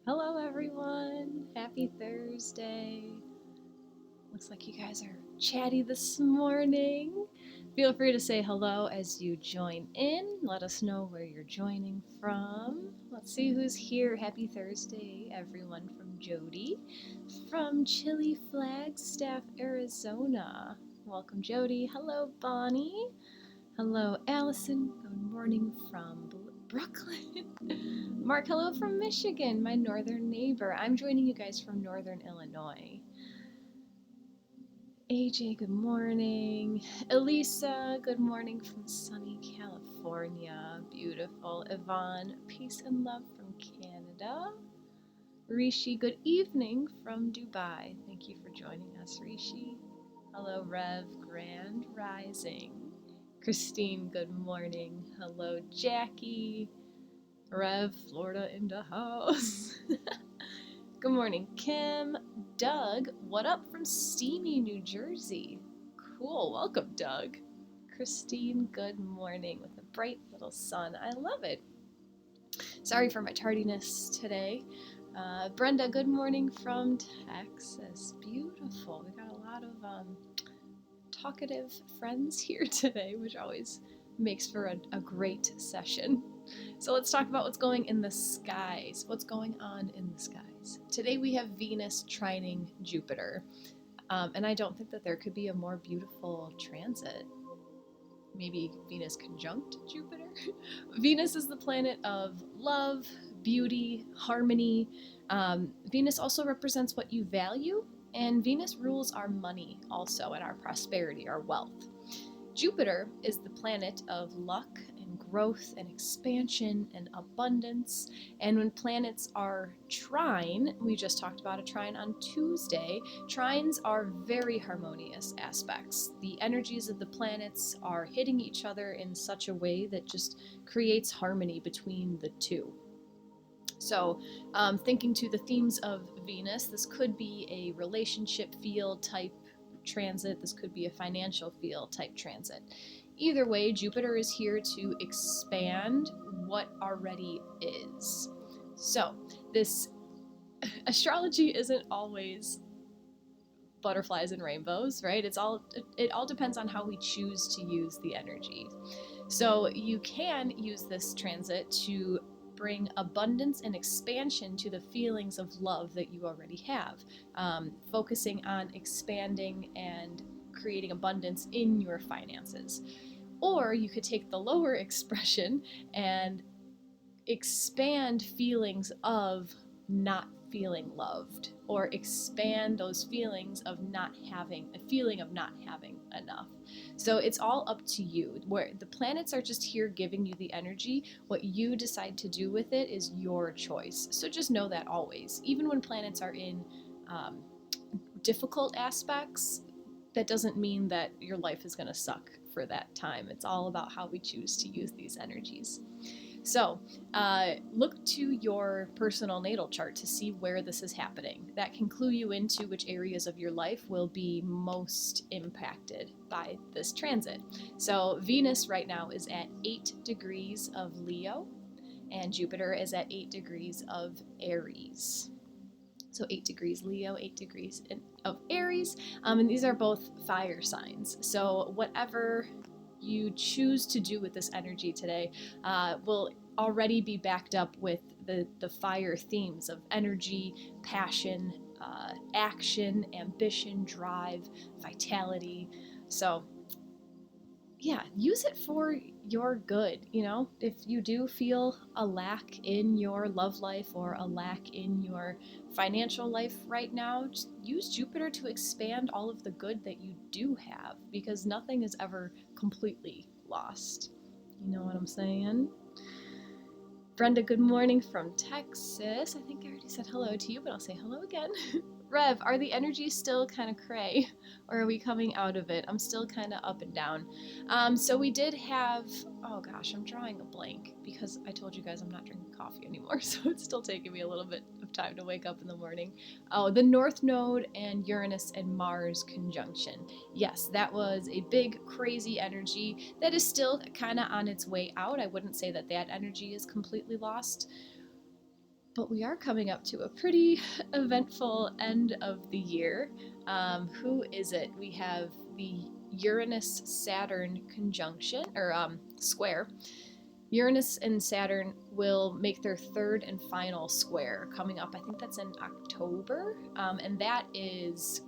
Hello, everyone. Happy Thursday. Looks like you guys are chatty this morning. Feel free to say hello as you join in. Let us know where you're joining from. Let's see who's here. Happy Thursday, everyone. From Jody, from Chili Flagstaff, Arizona. Welcome, Jody. Hello, Bonnie. Hello, Allison. Good morning from Brooklyn. Mark, hello from Michigan, my northern neighbor. I'm joining you guys from northern Illinois. AJ, good morning. Elisa, good morning from sunny California. Beautiful. Yvonne, peace and love from Canada. Rishi, good evening from Dubai. Thank you for joining us, Rishi. Hello, Rev, Grand Rising. Christine, good morning. Hello, Jackie. Rev, Florida in the house. Good morning, Kim. Doug, what up from steamy New Jersey? Cool, welcome, Doug. Christine, good morning with a bright little sun. I love it. Sorry for my tardiness today. Brenda, good morning from Texas. Beautiful. We got a lot of talkative friends here today, which always makes for a great session. So let's talk about what's going in the skies. What's going on in the skies? Today we have Venus trining Jupiter. And I don't think that there could be a more beautiful transit. Maybe Venus conjunct Jupiter? Venus is the planet of love, beauty, harmony. Venus also represents what you value, and Venus rules our money also, and our prosperity, our wealth. Jupiter is the planet of luck and growth and expansion and abundance. And when planets are trine, we just talked about a trine on Tuesday, trines are very harmonious aspects. The energies of the planets are hitting each other in such a way that just creates harmony between the two. So, thinking to the themes of Venus, this could be a relationship field type transit, this could be a financial field type transit. Either way, Jupiter is here to expand what already is. So, this astrology isn't always butterflies and rainbows, right? It all depends on how we choose to use the energy. So, you can use this transit to bring abundance and expansion to the feelings of love that you already have, focusing on expanding and creating abundance in your finances. Or you could take the lower expression and expand feelings of not feeling loved, or expand those feelings of not having a feeling of not having enough. So it's all up to you. Where the planets are just here giving you the energy, what you decide to do with it is your choice. So just know that always, even when planets are in difficult aspects, that doesn't mean that your life is going to suck for that time. It's all about how we choose to use these energies. So, look to your personal natal chart to see where this is happening. That can clue you into which areas of your life will be most impacted by this transit. So, Venus right now is at 8 degrees of Leo, and Jupiter is at 8 degrees of Aries. So 8 degrees Leo, 8 degrees of Aries, and these are both fire signs. So whatever you choose to do with this energy today will already be backed up with the fire themes of energy, passion, action, ambition, drive, vitality. So yeah, use it for your good. If you do feel a lack in your love life or a lack in your financial life right now, just use Jupiter to expand all of the good that you do have, because nothing is ever completely lost. You know what I'm saying? Brenda, good morning from Texas. I think I already said hello to you, but I'll say hello again. Rev, are the energies still kind of cray, or are we coming out of it? I'm still kind of up and down. So we did have, oh gosh, I'm drawing a blank because I told you guys I'm not drinking coffee anymore, so it's still taking me a little bit of time to wake up in the morning. Oh, the North Node and Uranus and Mars conjunction. Yes, that was a big, crazy energy that is still kind of on its way out. I wouldn't say that energy is completely lost, But we are coming up to a pretty eventful end of the year. Who is it? We have the Uranus-Saturn conjunction, or square. Uranus and Saturn will make their third and final square coming up. I think that's in October. And that is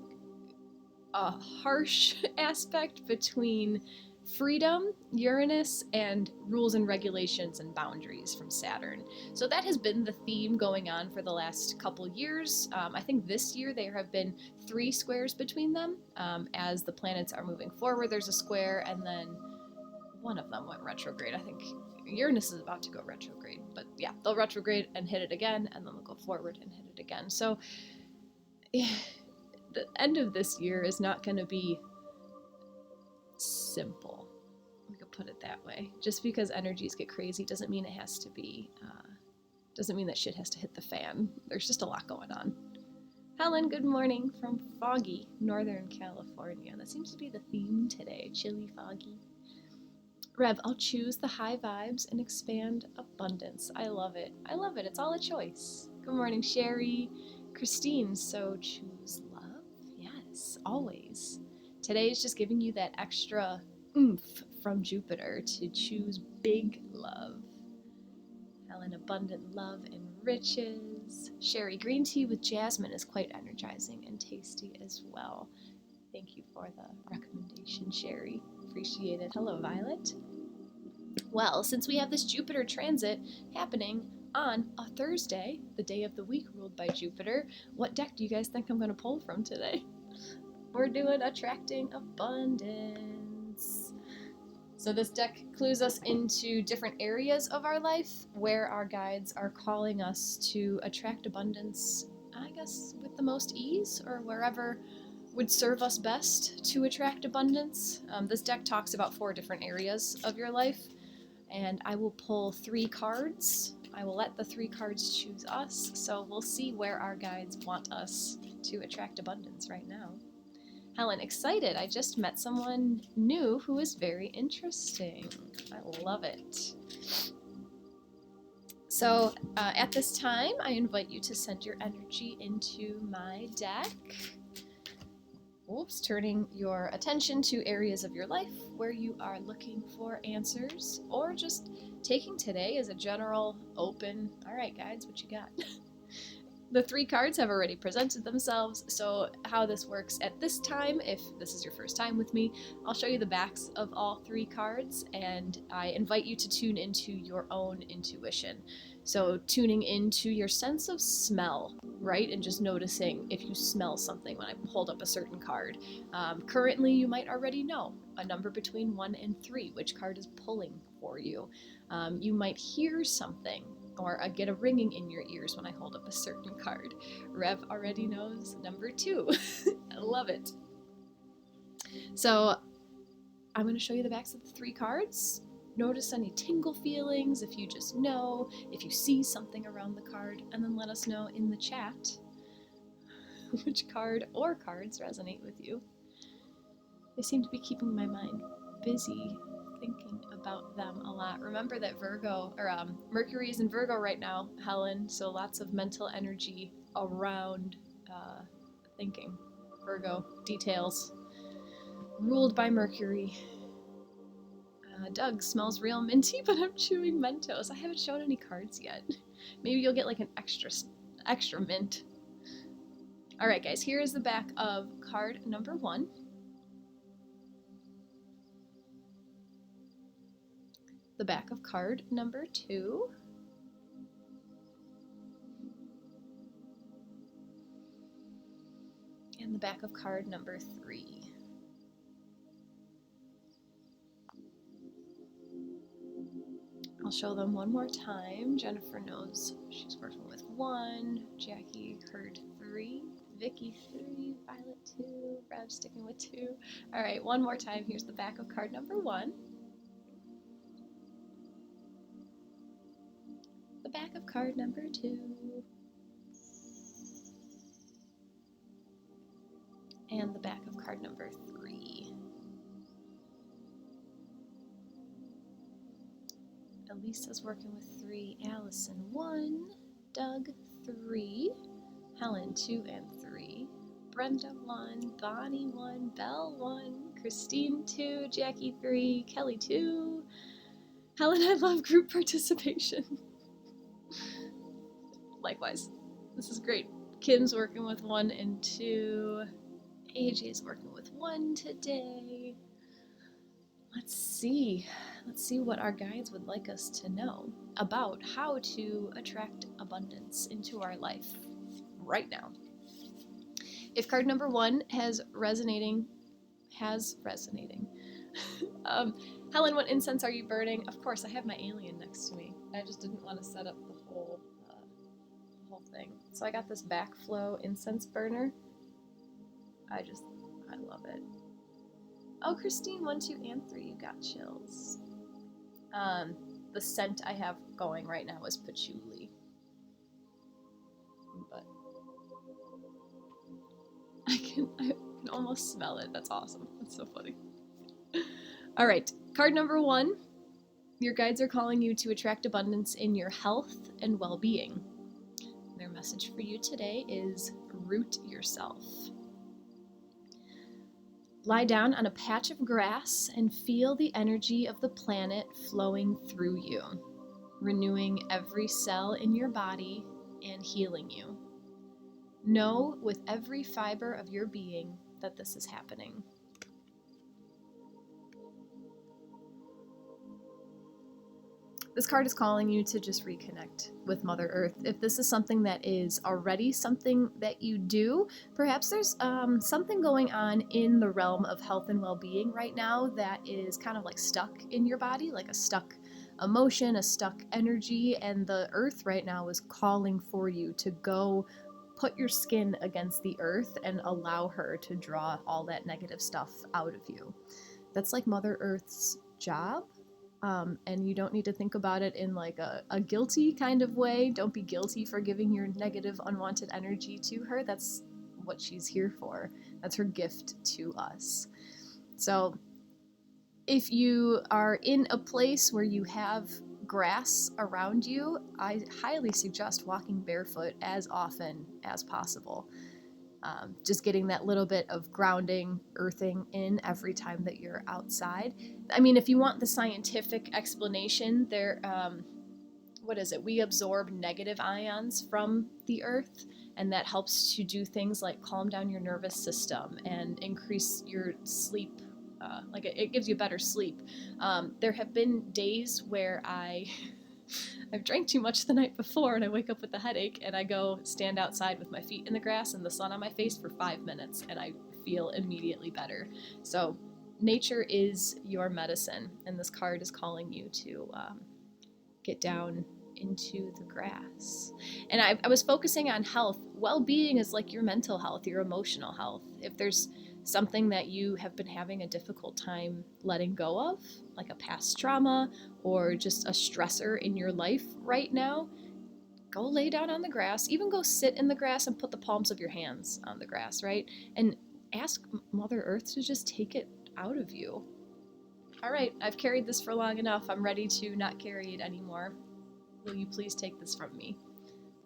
a harsh aspect between freedom, Uranus, and rules and regulations and boundaries from Saturn. So that has been the theme going on for the last couple years. I think this year there have been 3 squares between them. As the planets are moving forward, there's a square, and then one of them went retrograde. I think Uranus is about to go retrograde, but yeah, they'll retrograde and hit it again, and then they'll go forward and hit it again. So the end of this year is not going to be simple. We could put it that way. Just because energies get crazy doesn't mean it has to be, doesn't mean that shit has to hit the fan. There's just a lot going on. Helen, good morning from foggy Northern California. That seems to be the theme today, chilly, foggy. Rev, I'll choose the high vibes and expand abundance. I love it. I love it. It's all a choice. Good morning, Sherry. Christine, so choose love? Yes, always. Today is just giving you that extra oomph from Jupiter to choose big love. Helen, abundant love and riches. Sherry, green tea with jasmine is quite energizing and tasty as well. Thank you for the recommendation, Sherry. Appreciate it. Hello, Violet. Well, since we have this Jupiter transit happening on a Thursday, the day of the week ruled by Jupiter, what deck do you guys think I'm going to pull from today? We're doing Attracting Abundance. So this deck clues us into different areas of our life where our guides are calling us to attract abundance, I guess, with the most ease, or wherever would serve us best to attract abundance. This deck talks about 4 different areas of your life, and I will pull 3 cards. I will let the 3 cards choose us, so we'll see where our guides want us to attract abundance right now. Helen, excited. I just met someone new who is very interesting. I love it. So at this time, I invite you to send your energy into my deck. Oops, turning your attention to areas of your life where you are looking for answers, or just taking today as a general open, all right, guides, what you got? The 3 cards have already presented themselves, so how this works at this time, if this is your first time with me, I'll show you the backs of all 3 cards, and I invite you to tune into your own intuition. So tuning into your sense of smell, right? And just noticing if you smell something when I hold up a certain card. Currently, you might already know a number between 1 and 3, which card is pulling for you. You might hear something, or get a ringing in your ears when I hold up a certain card. Rev already knows number 2. I love it. So I'm going to show you the backs of the 3 cards. Notice any tingle feelings, if you just know, if you see something around the card, and then let us know in the chat which card or cards resonate with you. They seem to be keeping my mind busy thinking about them a lot. Remember that Mercury is in Virgo right now, Helen, so lots of mental energy around thinking. Virgo, details. Ruled by Mercury. Doug smells real minty, but I'm chewing Mentos. I haven't shown any cards yet. Maybe you'll get like an extra mint. Alright guys, here is the back of card number 1. The back of card number 2. And the back of card number 3. I'll show them one more time. Jennifer knows she's working with 1. Jackie heard 3. Vicky 3. Violet 2. Rev sticking with 2. Alright, one more time. Here's the back of card number 1. The back of card number 2. And the back of card number 3. Elisa's working with 3. Allison 1. Doug 3, Helen 2 and 3, Brenda 1, Bonnie 1, Belle 1, Christine 2, Jacqui 3, Kelly 2. Helen, I love group participation. Likewise, this is great. Kim's working with 1 and 2. AJ's working with 1 today. Let's see what our guides would like us to know about how to attract abundance into our life right now. If card number 1 has resonating. Helen, what incense are you burning? Of course, I have my alien next to me. I just didn't want to set up the whole thing. So I got this backflow incense burner. I love it. Oh, Christine, 1, 2, and 3, you got chills. The scent I have going right now is patchouli. But I can almost smell it. That's awesome. That's so funny. All right, card number 1. Your guides are calling you to attract abundance in your health and well-being. Their message for you today is root yourself. Lie down on a patch of grass and feel the energy of the planet flowing through you, renewing every cell in your body and healing you. Know with every fiber of your being that this is happening. This card is calling you to just reconnect with Mother Earth. If this is something that is already something that you do, perhaps there's something going on in the realm of health and well-being right now that is kind of like stuck in your body, like a stuck emotion, a stuck energy, and the Earth right now is calling for you to go put your skin against the Earth and allow her to draw all that negative stuff out of you. That's like Mother Earth's job. And you don't need to think about it in like a guilty kind of way. Don't be guilty for giving your negative, unwanted energy to her. That's what she's here for. That's her gift to us. So if you are in a place where you have grass around you, I highly suggest walking barefoot as often as possible. Just getting that little bit of grounding, earthing in every time that you're outside. I mean, if you want the scientific explanation, we absorb negative ions from the earth, and that helps to do things like calm down your nervous system and increase your sleep. It gives you better sleep. There have been days where I've drank too much the night before and I wake up with a headache and I go stand outside with my feet in the grass and the sun on my face for 5 minutes and I feel immediately better. So nature is your medicine, and this card is calling you to get down into the grass. And I was focusing on health. Well-being is like your mental health, your emotional health. If there's something that you have been having a difficult time letting go of, like a past trauma or just a stressor in your life right now, go lay down on the grass. Even go sit in the grass and put the palms of your hands on the grass, right? And ask Mother Earth to just take it out of you. All right, I've carried this for long enough. I'm ready to not carry it anymore. Will you please take this from me?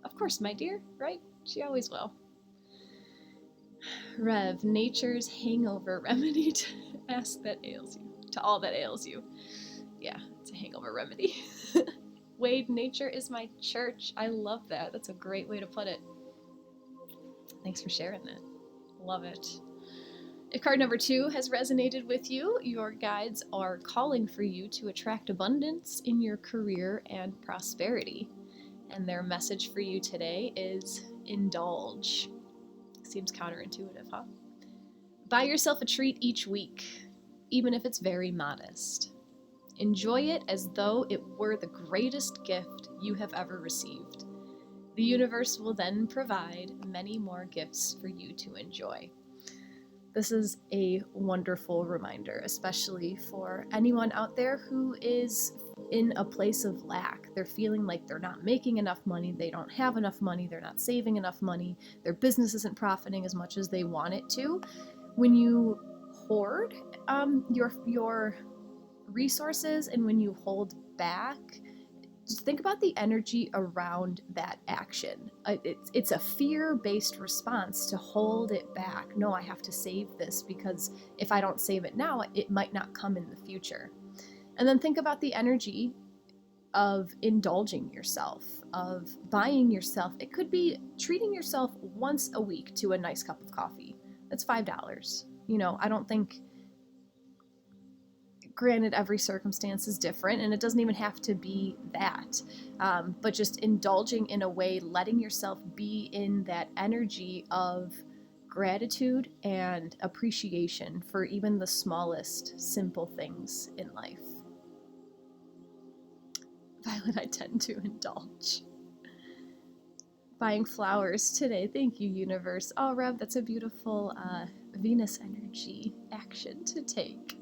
Of course, my dear, right? She always will. Rev, nature's hangover remedy to all that ails you. Yeah, it's a hangover remedy. Wade, nature is my church. I love that. That's a great way to put it. Thanks for sharing that. Love it. If card number 2 has resonated with you, your guides are calling for you to attract abundance in your career and prosperity. And their message for you today is indulge. Seems counterintuitive, huh? Buy yourself a treat each week, even if it's very modest. Enjoy it as though it were the greatest gift you have ever received. The universe will then provide many more gifts for you to enjoy. This is a wonderful reminder, especially for anyone out there who is in a place of lack. They're feeling like they're not making enough money, they don't have enough money, they're not saving enough money, their business isn't profiting as much as they want it to. When you hoard your resources and when you hold back, just think about the energy around that action. It's a fear-based response to hold it back. No, I have to save this because if I don't save it now, it might not come in the future. And then think about the energy of indulging yourself, of buying yourself. It could be treating yourself once a week to a nice cup of coffee. That's $5. I don't think, granted, every circumstance is different and it doesn't even have to be that, but just indulging in a way, letting yourself be in that energy of gratitude and appreciation for even the smallest simple things in life. Violet, I tend to indulge. Buying flowers today. Thank you, universe. Oh, Reb, that's a beautiful Venus energy action to take.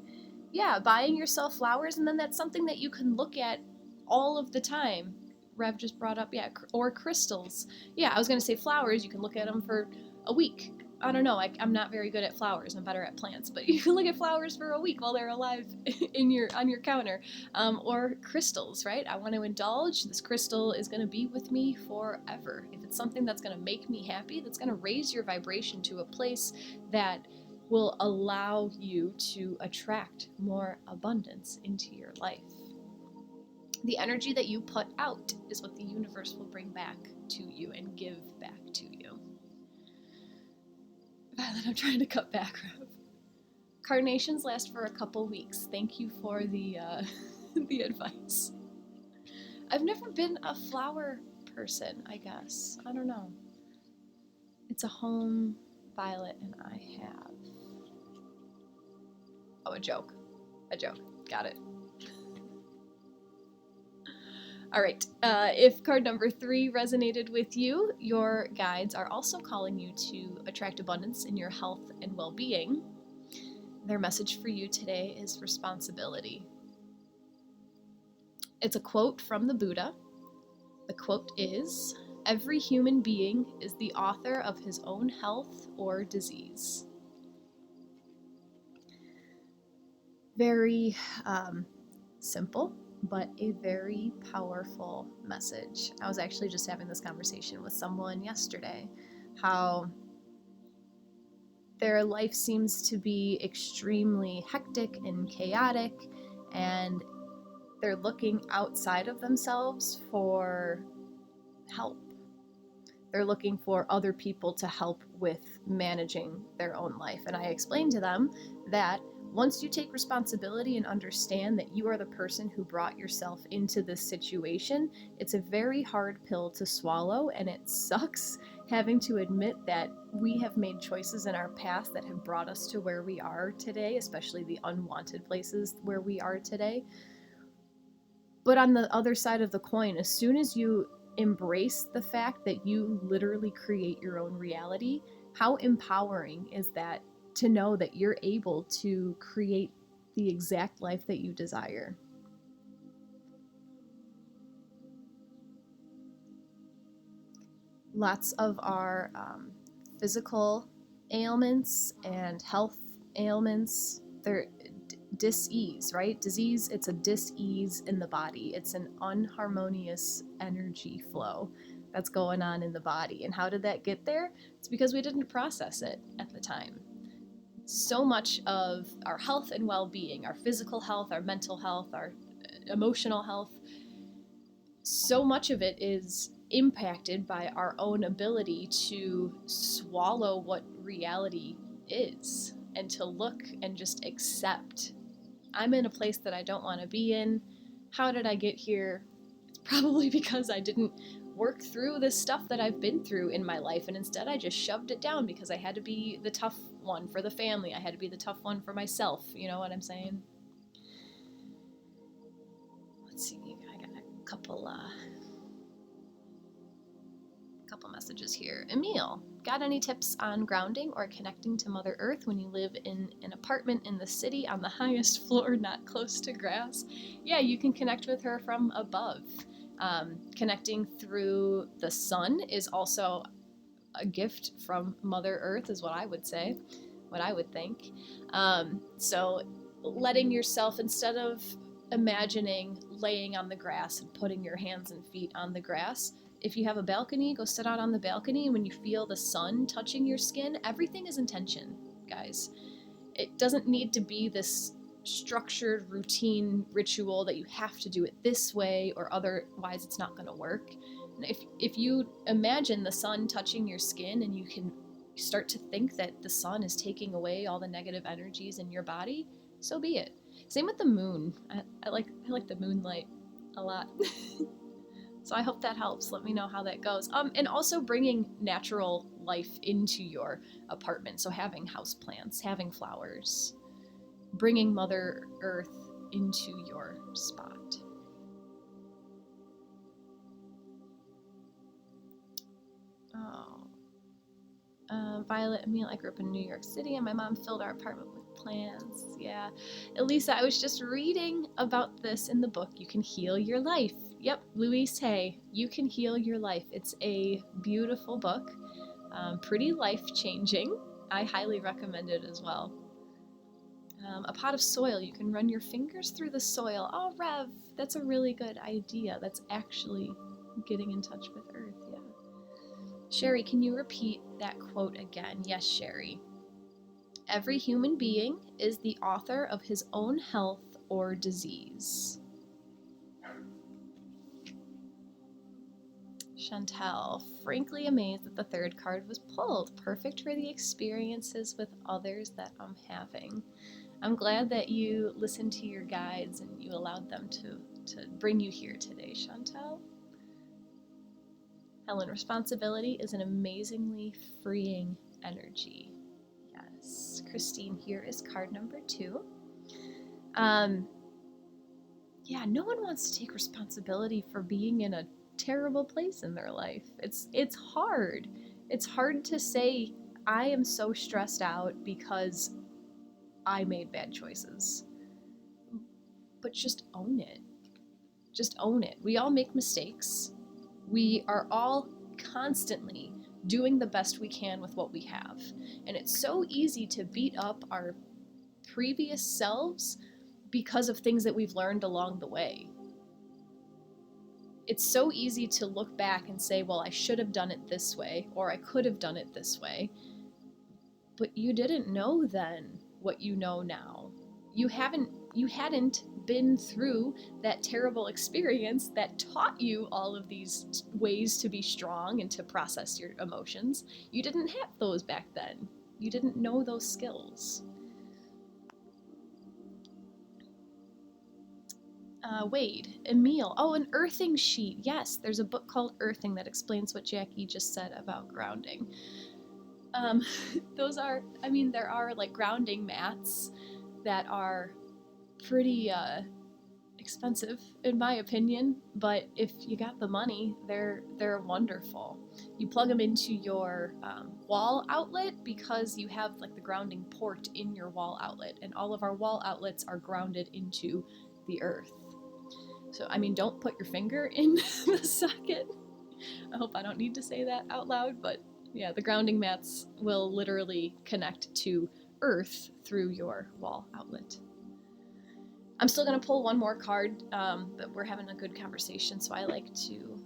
Yeah, buying yourself flowers, and then that's something that you can look at all of the time. Rev just brought up, yeah, or crystals. Yeah, I was going to say flowers, you can look at them for a week. I don't know, I'm not very good at flowers, I'm better at plants, but you can look at flowers for a week while they're alive on your counter. Or crystals, right? I want to indulge. This crystal is going to be with me forever. If it's something that's going to make me happy, that's going to raise your vibration to a place that will allow you to attract more abundance into your life. The energy that you put out is what the universe will bring back to you and give back to you. Violet, I'm trying to cut back, Rev. Carnations last for a couple weeks. Thank you for the the advice. I've never been a flower person, I guess. I don't know. It's a home, Violet, and I have. Oh, a joke. A joke. Got it. All right. If card number 3 resonated with you, your guides are also calling you to attract abundance in your health and well-being. Their message for you today is responsibility. It's a quote from the Buddha. The quote is, "Every human being is the author of his own health or disease." Very simple, but a very powerful message. I was actually just having this conversation with someone yesterday, how their life seems to be extremely hectic and chaotic, and they're looking outside of themselves for help. They're looking for other people to help with managing their own life. And I explained to them that once you take responsibility and understand that you are the person who brought yourself into this situation, it's a very hard pill to swallow, and it sucks having to admit that we have made choices in our past that have brought us to where we are today, especially the unwanted places where we are today. But on the other side of the coin, as soon as you embrace the fact that you literally create your own reality, how empowering is that to know that you're able to create the exact life that you desire? Lots of our physical ailments and health ailments, they're dis-ease, right? Disease, it's a dis-ease in the body. It's an unharmonious energy flow that's going on in the body. And how did that get there? It's because we didn't process it at the time. So much of our health and well-being, our physical health, our mental health, our emotional health, so much of it is impacted by our own ability to swallow what reality is and to look and just accept. I'm in a place that I don't want to be in. How did I get here? It's probably because I didn't work through the stuff that I've been through in my life, and instead I just shoved it down because I had to be the tough one for the family. I had to be the tough one for myself. You know what I'm saying? Let's see. I got a couple messages here. Emil, got any tips on grounding or connecting to Mother Earth when you live in an apartment in the city on the highest floor, not close to grass? Yeah, you can connect with her from above. Connecting through the sun is also a gift from Mother Earth, is what I would say, what I would think. So letting yourself, instead of imagining laying on the grass and putting your hands and feet on the grass. If you have a balcony, go sit out on the balcony. When you feel the sun touching your skin, everything is intention, guys. It doesn't need to be this structured routine ritual that you have to do it this way or otherwise it's not going to work. If you imagine the sun touching your skin and you can start to think that the sun is taking away all the negative energies in your body, so be it. Same with the moon. I like the moonlight a lot. So I hope that helps. Let me know how that goes. And also bringing natural life into your apartment. So having houseplants, having flowers, bringing Mother Earth into your spot. Violet, Emil, I grew up in New York City and my mom filled our apartment with plants. Yeah. Elisa, I was just reading about this in the book, You Can Heal Your Life. Yep, Louise Hay, You Can Heal Your Life. It's a beautiful book, pretty life-changing. I highly recommend it as well. A pot of soil, you can run your fingers through the soil. Oh, Rev, that's a really good idea. That's actually getting in touch with Earth, yeah. Sherry, can you repeat that quote again? Yes, Sherry. Every human being is the author of his own health or disease. Chantel, frankly amazed that the third card was pulled. Perfect for the experiences with others that I'm having. I'm glad that you listened to your guides and you allowed them to bring you here today, Chantel. Helen, responsibility is an amazingly freeing energy. Yes. Christine, here is card number 2. Yeah, no one wants to take responsibility for being in a terrible place in their life. It's hard. It's hard to say, I am so stressed out because I made bad choices. But just own it. Just own it. We all make mistakes. We are all constantly doing the best we can with what we have. And it's so easy to beat up our previous selves because of things that we've learned along the way. It's so easy to look back and say, well, I should have done it this way, or I could have done it this way. But you didn't know then what you know now. You hadn't been through that terrible experience that taught you all of these ways to be strong and to process your emotions. You didn't have those back then. You didn't know those skills. Wade, Emil, oh, an earthing sheet. Yes, there's a book called Earthing that explains what Jacqui just said about grounding. There are like grounding mats that are pretty expensive in my opinion, but if you got the money, they're wonderful. You plug them into your wall outlet because you have like the grounding port in your wall outlet, and all of our wall outlets are grounded into the earth. So don't put your finger in the socket. I hope I don't need to say that out loud, but yeah, the grounding mats will literally connect to earth through your wall outlet. I'm still going to pull one more card, but we're having a good conversation, so I like to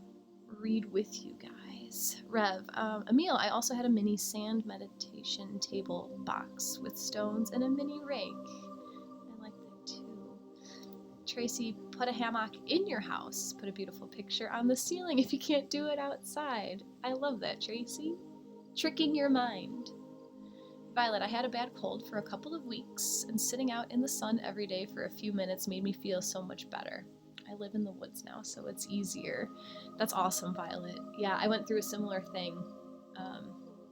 read with you guys. Rev, Emil, I also had a mini sand meditation table box with stones and a mini rake. I like that too. Tracy, put a hammock in your house. Put a beautiful picture on the ceiling if you can't do it outside. I love that, Tracy. Tricking your mind. Violet, I had a bad cold for a couple of weeks, and sitting out in the sun every day for a few minutes made me feel so much better. I live in the woods now, so it's easier. That's awesome, Violet. Yeah, I went through a similar thing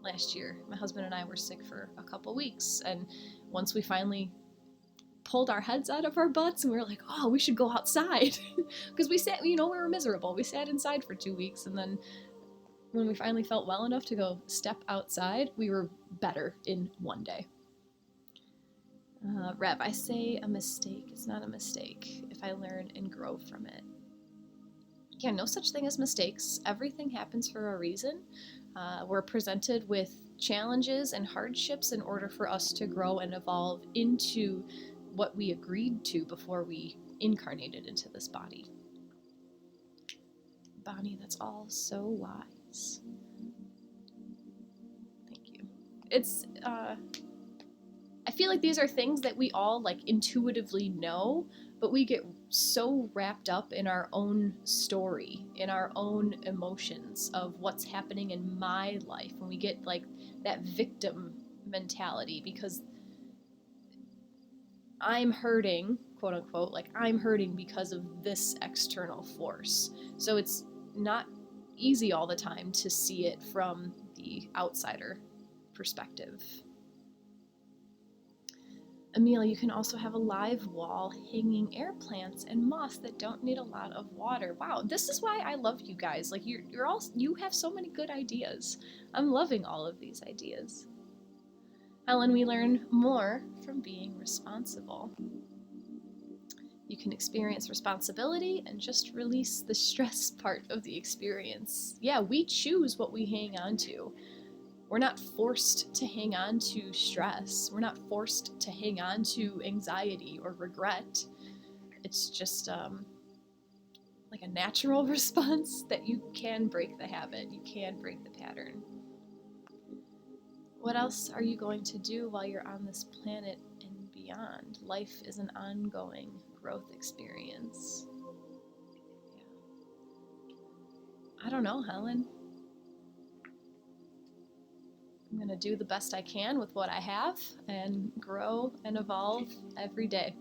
last year. My husband and I were sick for a couple weeks, and once we finally pulled our heads out of our butts and we were like, oh, we should go outside. Because we sat, we were miserable. We sat inside for 2 weeks, and then when we finally felt well enough to go step outside, we were better in 1 day. Rev, I say a mistake is not a mistake if I learn and grow from it. Yeah, no such thing as mistakes. Everything happens for a reason. We're presented with challenges and hardships in order for us to grow and evolve into what we agreed to before we incarnated into this body. Bonnie, that's all so wise. Thank you. It's, I feel like these are things that we all like intuitively know, but we get so wrapped up in our own story, in our own emotions of what's happening in my life, when we get like that victim mentality because I'm hurting, quote unquote, like I'm hurting because of this external force. So it's not easy all the time to see it from the outsider perspective. Amelia, you can also have a live wall hanging air plants and moss that don't need a lot of water. Wow, this is why I love you guys. Like you're all, you have so many good ideas. I'm loving all of these ideas. Helen, we learn more from being responsible. You can experience responsibility and just release the stress part of the experience. Yeah, we choose what we hang on to. We're not forced to hang on to stress. We're not forced to hang on to anxiety or regret. It's just like a natural response that you can break the habit. You can break the pattern. What else are you going to do while you're on this planet and beyond? Life is an ongoing growth experience. Yeah. I don't know, Helen. I'm going to do the best I can with what I have and grow and evolve every day.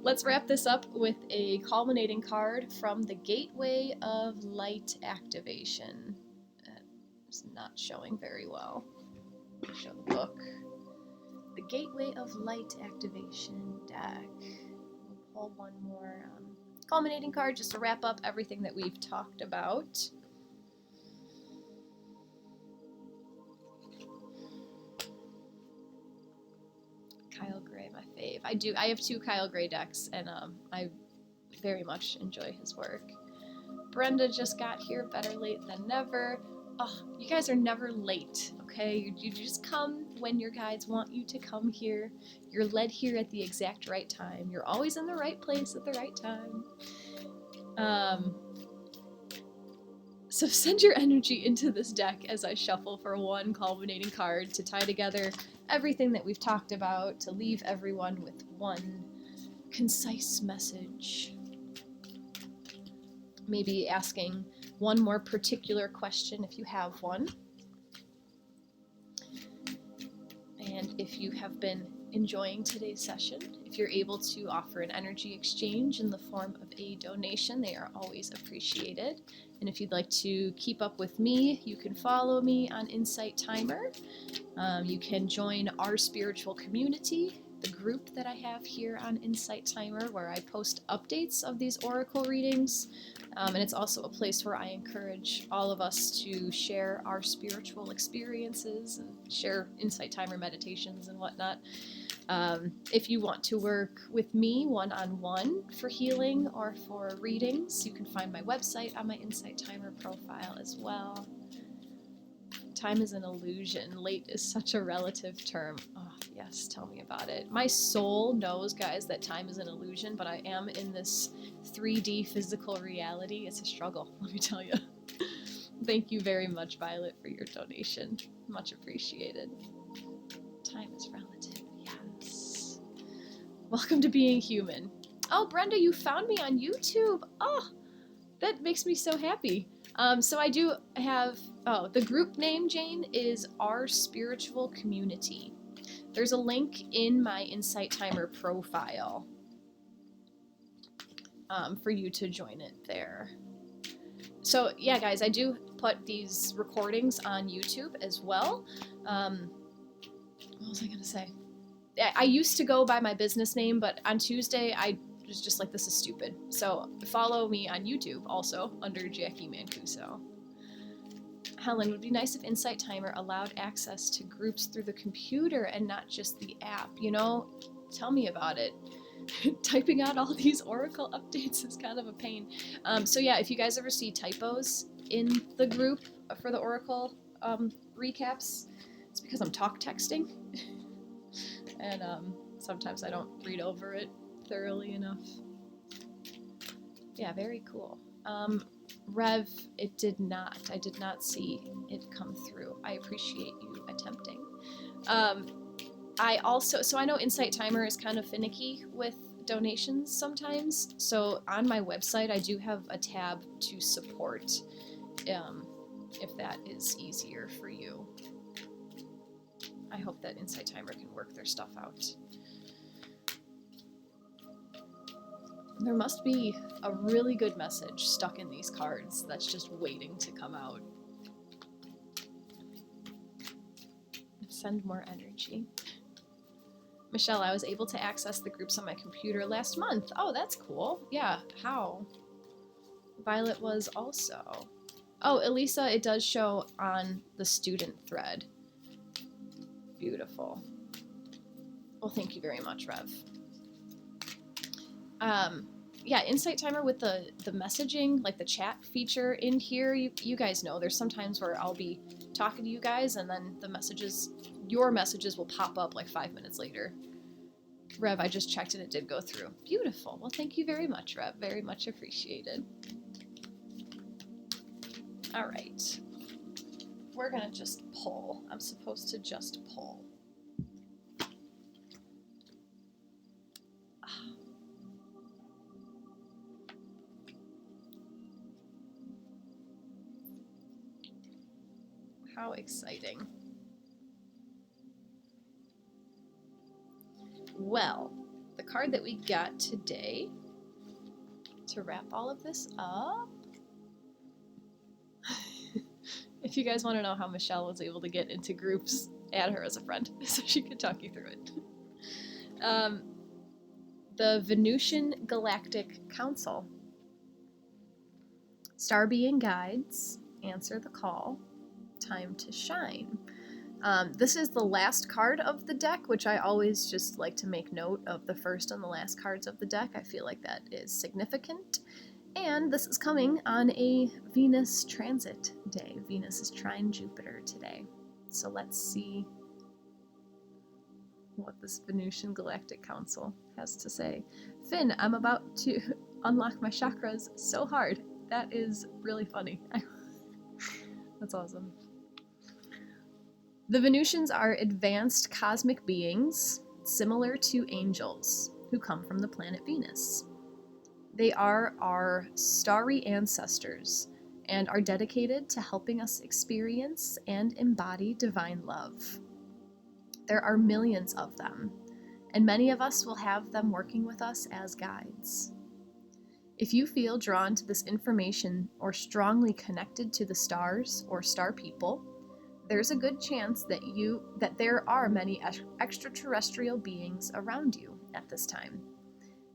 Let's wrap this up with a culminating card from the Gateway of Light Activation. It's not showing very well. Let me show the book. The Gateway of Light Activation deck. We'll pull one more culminating card just to wrap up everything that we've talked about. Kyle Gray, my fave. I have 2 Kyle Gray decks, and I very much enjoy his work. Brenda just got here, better late than never. Oh, you guys are never late, okay? You just come when your guides want you to come here. You're led here at the exact right time. You're always in the right place at the right time. So send your energy into this deck as I shuffle for one culminating card to tie together everything that we've talked about, to leave everyone with one concise message. Maybe asking one more particular question if you have one. And if you have been enjoying today's session, if you're able to offer an energy exchange in the form of a donation, they are always appreciated. And if you'd like to keep up with me, you can follow me on Insight Timer. You can join our spiritual community, the group that I have here on Insight Timer, where I post updates of these oracle readings. And it's also a place where I encourage all of us to share our spiritual experiences and share Insight Timer meditations and whatnot. If you want to work with me one-on-one for healing or for readings, you can find my website on my Insight Timer profile as well. Time is an illusion. Late is such a relative term. Oh, yes, tell me about it. My soul knows, guys, that time is an illusion, but I am in this 3D physical reality. It's a struggle, let me tell you. Thank you very much, Violet, for your donation. Much appreciated. Time is relative, yes. Welcome to being human. Oh, Brenda, you found me on YouTube. Oh, that makes me so happy. So I do have, the group name, Jane, is Our Spiritual Community. There's a link in my Insight Timer profile for you to join it there. So yeah, guys, I do put these recordings on YouTube as well. What was I gonna say? I used to go by my business name, but on Tuesday I was just like, this is stupid. So follow me on YouTube also under Jacqui Mancuso. Helen, would be nice if Insight Timer allowed access to groups through the computer and not just the app. You know, tell me about it. Typing out all these Oracle updates is kind of a pain. So yeah, if you guys ever see typos in the group for the Oracle recaps, it's because I'm talk texting. And sometimes I don't read over it. thoroughly enough. Yeah, very cool. Rev, it did not. I did not see it come through. I appreciate you attempting. I also, so I know Insight Timer is kind of finicky with donations sometimes. So on my website, I do have a tab to support, if that is easier for you. I hope that Insight Timer can work their stuff out. There must be a really good message stuck in these cards that's just waiting to come out. Send more energy. Michelle, I was able to access the groups on my computer last month. Oh, that's cool. Yeah, how? Violet was also. Oh, Elisa, it does show on the student thread. Beautiful. Well, thank you very much, Rev. Yeah, Insight Timer with the messaging, like the chat feature in here, you guys know there's sometimes where I'll be talking to you guys and then the messages, your messages will pop up like 5 minutes later. Rev, I just checked and it did go through. Beautiful. Well, thank you very much, Rev. Very much appreciated. All right. We're going to just pull. I'm supposed to just pull. How exciting. Well, the card that we got today to wrap all of this up. If you guys want to know how Michelle was able to get into groups, add her as a friend so she could talk you through it. The Venusian Galactic Council. Star being guides, answer the call, time to shine. This is the last card of the deck, which I always just like to make note of the first and the last cards of the deck. I feel like that is significant. And this is coming on a Venus transit day. Venus is trine Jupiter today. So let's see what this Venusian Galactic Council has to say. Finn, I'm about to unlock my chakras so hard. That is really funny. That's awesome. The Venusians are advanced cosmic beings similar to angels who come from the planet Venus. They are our starry ancestors and are dedicated to helping us experience and embody divine love. There are millions of them, and many of us will have them working with us as guides. If you feel drawn to this information or strongly connected to the stars or star people, there's a good chance that there are many extraterrestrial beings around you at this time,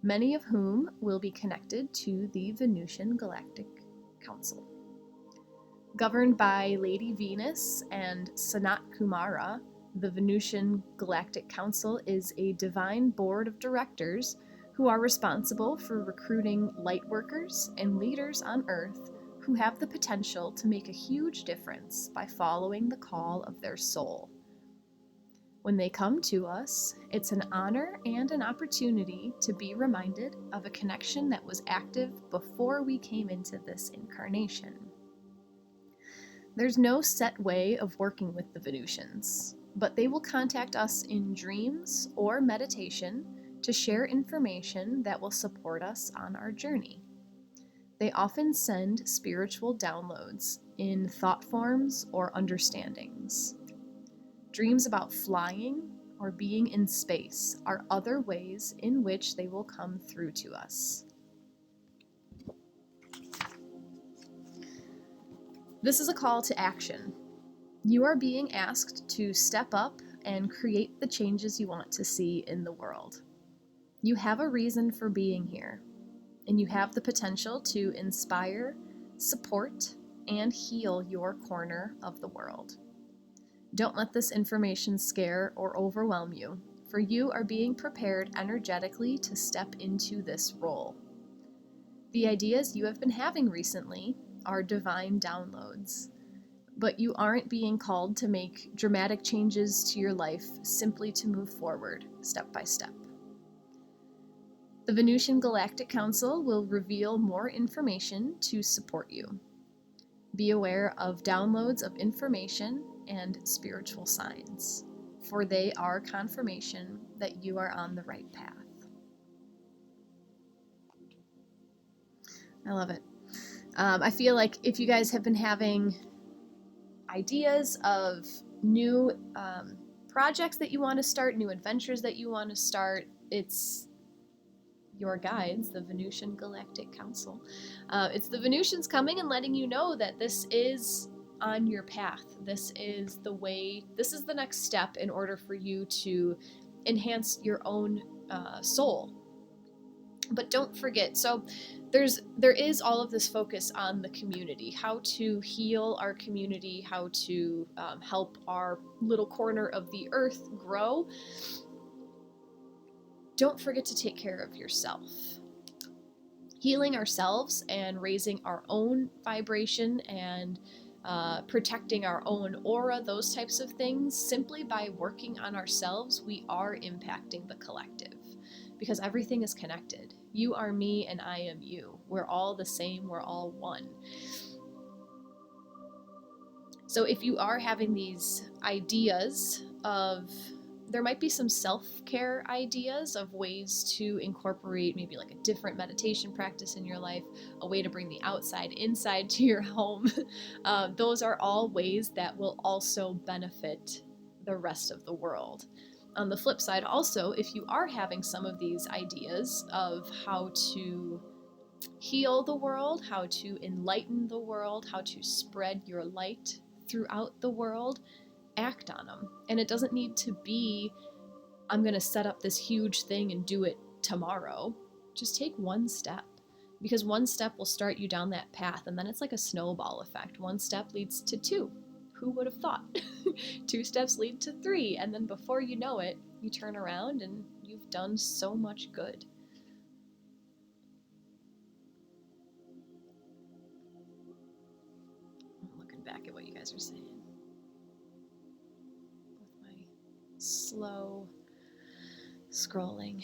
many of whom will be connected to the Venusian Galactic Council. Governed by Lady Venus and Sanat Kumara, the Venusian Galactic Council is a divine board of directors who are responsible for recruiting lightworkers and leaders on Earth who have the potential to make a huge difference by following the call of their soul. When they come to us, it's an honor and an opportunity to be reminded of a connection that was active before we came into this incarnation. There's no set way of working with the Venusians, but they will contact us in dreams or meditation to share information that will support us on our journey. They often send spiritual downloads in thought forms or understandings. Dreams about flying or being in space are other ways in which they will come through to us. This is a call to action. You are being asked to step up and create the changes you want to see in the world. You have a reason for being here, and you have the potential to inspire, support, and heal your corner of the world. Don't let this information scare or overwhelm you, for you are being prepared energetically to step into this role. The ideas you have been having recently are divine downloads, but you aren't being called to make dramatic changes to your life simply to move forward step by step. The Venusian Galactic Council will reveal more information to support you. Be aware of downloads of information and spiritual signs, for they are confirmation that you are on the right path. I love it. I feel like if you guys have been having ideas of new projects that you want to start, new adventures that you want to start, it's your guides, the Venusian Galactic Council. It's the Venusians coming and letting you know that this is on your path. This is the way, this is the next step in order for you to enhance your own soul. But don't forget, so there is all of this focus on the community, how to heal our community, how to help our little corner of the earth grow. Don't forget to take care of yourself. Healing ourselves and raising our own vibration and protecting our own aura, those types of things, simply by working on ourselves, we are impacting the collective. Because everything is connected. You are me and I am you. We're all the same, we're all one. So if you are having these ideas of, there might be some self-care ideas of ways to incorporate maybe like a different meditation practice in your life, a way to bring the outside inside to your home. Those are all ways that will also benefit the rest of the world. On the flip side, also, if you are having some of these ideas of how to heal the world, how to enlighten the world, how to spread your light throughout the world, act on them. And it doesn't need to be, I'm going to set up this huge thing and do it tomorrow. Just take one step, because one step will start you down that path, and then it's like a snowball effect. One step leads to two. Who would have thought? 2 steps lead to 3, and then before you know it, you turn around and you've done so much good. I'm looking back at what you guys are saying with my slow scrolling.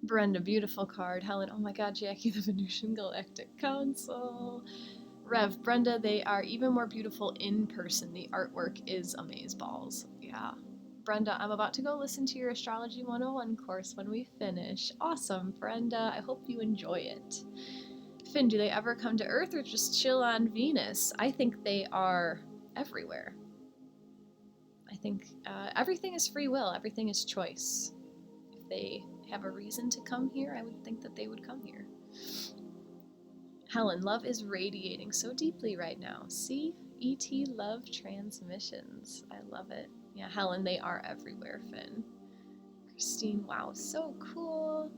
Brenda, beautiful card. Helen, oh my god, Jacqui, the Venusian Galactic Council. Rev, Brenda, they are even more beautiful in person. The artwork is amazeballs. Yeah. Brenda, I'm about to go listen to your Astrology 101 course when we finish. Awesome, Brenda. I hope you enjoy it. Finn, do they ever come to Earth or just chill on Venus? I think they are everywhere. I think everything is free will. Everything is choice. If they have a reason to come here, I would think that they would come here. Helen, love is radiating so deeply right now. See? E.T. love transmissions. I love it. Yeah, Helen, they are everywhere, Finn. Christine, wow, so cool.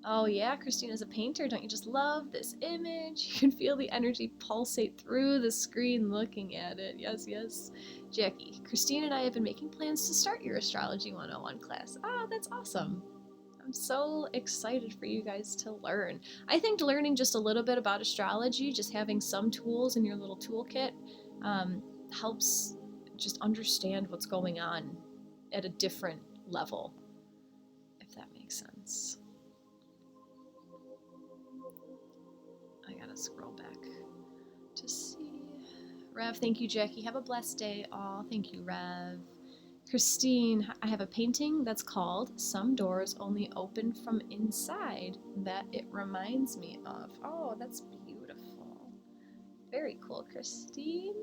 Oh yeah, Christine is a painter. Don't you just love this image? You can feel the energy pulsate through the screen looking at it. Yes, yes. Jacqui, Christine and I have been making plans to start your Astrology 101 class. Ah, that's awesome. I'm so excited for you guys to learn. I think learning just a little bit about astrology, just having some tools in your little toolkit, helps just understand what's going on at a different level, if that makes sense. I gotta scroll back to see. Rev, thank you, Jacqui. Have a blessed day. Aw, thank you, Rev. Christine, I have a painting that's called Some Doors Only Open from Inside that it reminds me of. Oh, that's beautiful. Very cool, Christine.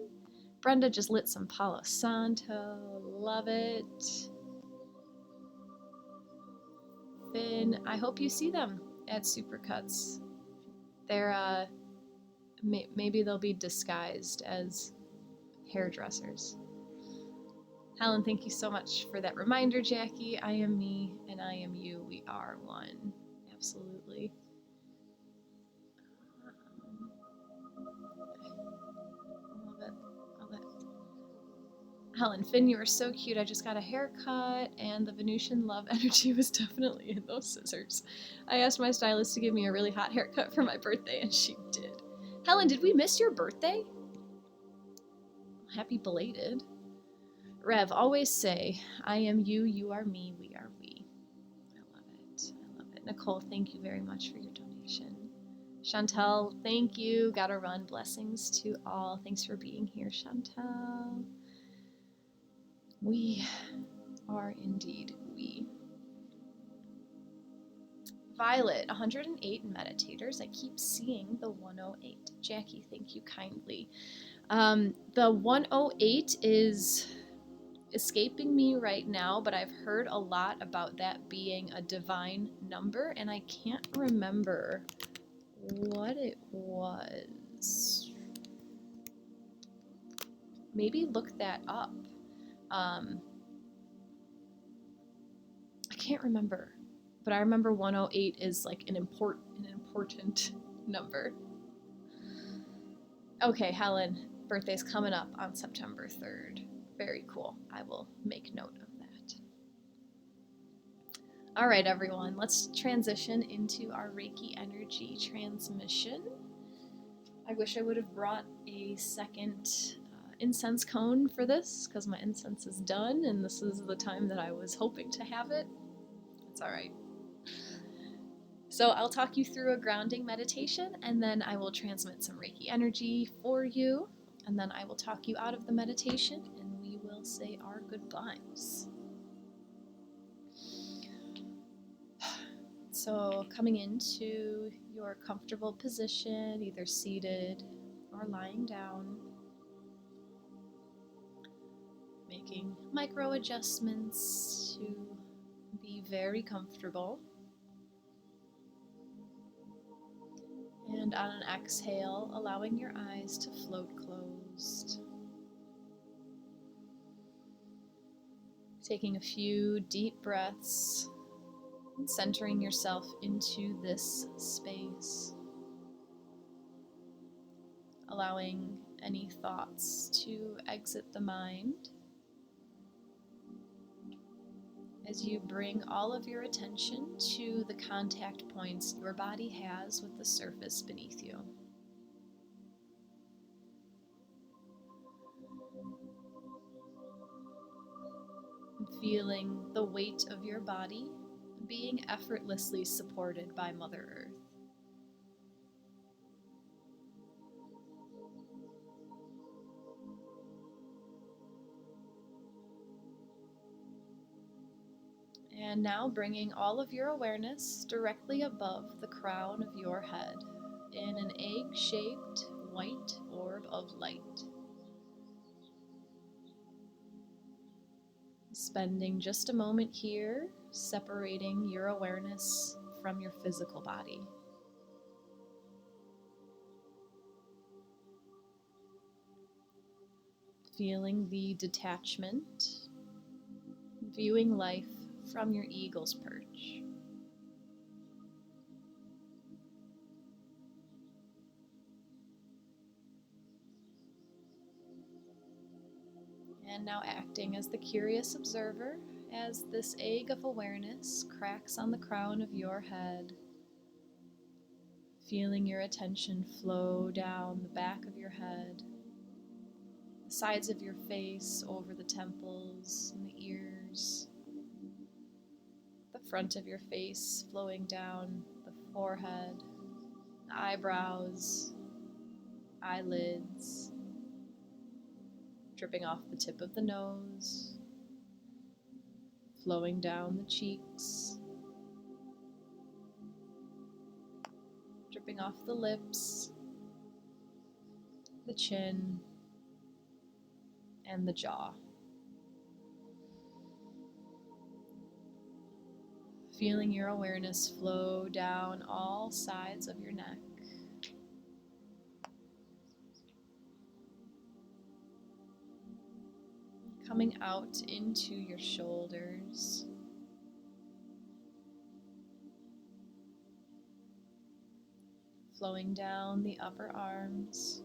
Brenda just lit some Palo Santo. Love it. Finn, I hope you see them at Supercuts. They're, maybe they'll be disguised as hairdressers. Helen, thank you so much for that reminder, Jacqui. I am me and I am you. We are one. Absolutely. Love it. Love it. Helen, Finn, you are so cute. I just got a haircut and the Venusian love energy was definitely in those scissors. I asked my stylist to give me a really hot haircut for my birthday and she did. Helen, did we miss your birthday? Happy belated. Rev, always say, I am you, you are me, we are we. I love it. I love it. Nicole, thank you very much for your donation. Chantel, thank you. Gotta run. Blessings to all. Thanks for being here, Chantel. We are indeed we. Violet, 108 meditators. I keep seeing the 108. Jackie, thank you kindly. The 108 is escaping me right now, but I've heard a lot about that being a divine number, and I can't remember what it was. Maybe look that up. I can't remember, but I remember 108 is like an important number. Okay, Helen, birthday's coming up on September 3rd. Very cool. I will make note of that. All right, everyone, let's transition into our Reiki energy transmission. I wish I would have brought a second incense cone for this, because my incense is done, and this is the time that I was hoping to have it. It's all right. So I'll talk you through a grounding meditation, and then I will transmit some Reiki energy for you, and then I will talk you out of the meditation, and we will say our goodbyes. So coming into your comfortable position, either seated or lying down, making micro adjustments to be very comfortable. And on an exhale, allowing your eyes to float closed. Taking a few deep breaths and centering yourself into this space. Allowing any thoughts to exit the mind as you bring all of your attention to the contact points your body has with the surface beneath you. Feeling the weight of your body being effortlessly supported by Mother Earth. And now bringing all of your awareness directly above the crown of your head in an egg-shaped white orb of light. Spending just a moment here, separating your awareness from your physical body. Feeling the detachment, viewing life from your eagle's perch. And now acting as the curious observer as this egg of awareness cracks on the crown of your head. Feeling your attention flow down the back of your head, the sides of your face, over the temples and the ears, the front of your face flowing down the forehead, the eyebrows, eyelids, dripping off the tip of the nose, flowing down the cheeks, dripping off the lips, the chin, and the jaw. Feeling your awareness flow down all sides of your neck. Coming out into your shoulders. Flowing down the upper arms.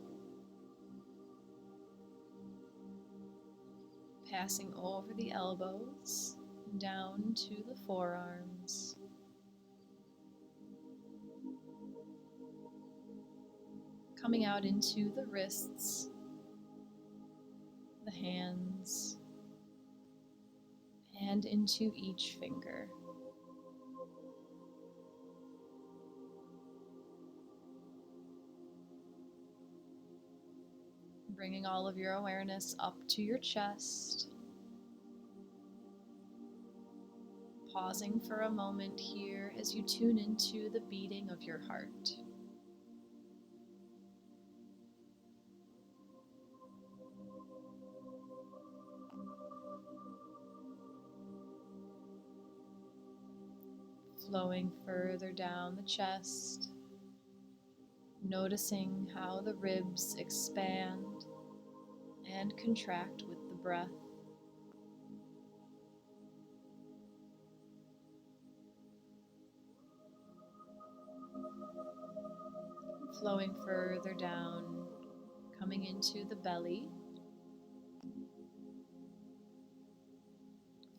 Passing over the elbows, down to the forearms. Coming out into the wrists, hands and into each finger. Bringing all of your awareness up to your chest. Pausing for a moment here as you tune into the beating of your heart. Flowing further down the chest, noticing how the ribs expand and contract with the breath. Flowing further down, coming into the belly,